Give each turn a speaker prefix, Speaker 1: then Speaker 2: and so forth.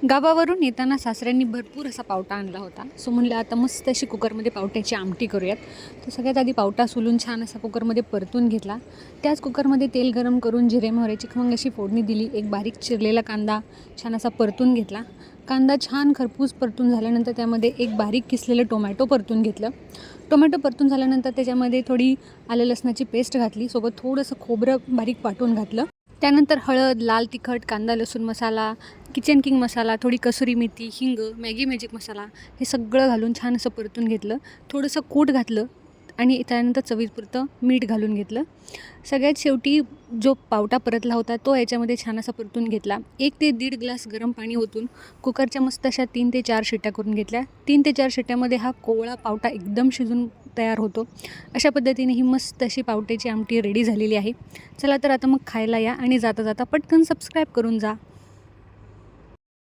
Speaker 1: गावावरून येताना सासऱ्यांनी भरपूर असा पावटा आणला होता. सो म्हणलं आता मस्त अशी कुकरमध्ये पावट्याची आमटी करूयात. तर सगळ्यात आधी पावटा सोलून छान असा कुकरमध्ये परतून घेतला. त्याच कुकरमध्ये तेल गरम करून जिरे मोहरीची खमंग अशी फोडणी दिली. एक बारीक चिरलेला कांदा छान असा परतून घेतला. कांदा छान खरपूस परतून झाल्यानंतर त्यामध्ये एक बारीक किसलेलं टोमॅटो परतून घेतलं. टोमॅटो परतून झाल्यानंतर त्याच्यामध्ये थोडी आलं लसणाची पेस्ट घातली. सोबत थोडंसं खोबरं बारीक वाटून घातलं. त्यानंतर हळद, लाल तिखट, कांदा लसूण मसाला, किचन किंग मसाला, थोडी कसुरी मेथी, हिंग, मॅगी मॅजिक मसाला हे सगळं घालून छान असं परतून घेतलं. थोडंसं कूट घातलं आणि त्यानंतर चवीपुरतं मीठ घालून घेतलं. सगळ्यात शेवटी जो पावटा परतला होता तो याच्यामध्ये छान असा परतून घेतला. 1 ते 1.5 ग्लास गरम पाणी ओतून कुकरच्या मस्त अशा 3 ते 4 शिट्ट्या करून घेतल्या. 3 ते 4 शिट्ट्यामध्ये हा कोवळा पावटा एकदम शिजून तयार होतो. अशा पद्धतीने ही मस्त अशी पावट्याची आमटी रेडी झालेली आहे. चला तर आता मग खायला या आणि जाता जाता पटकन सबस्क्राईब करून जा.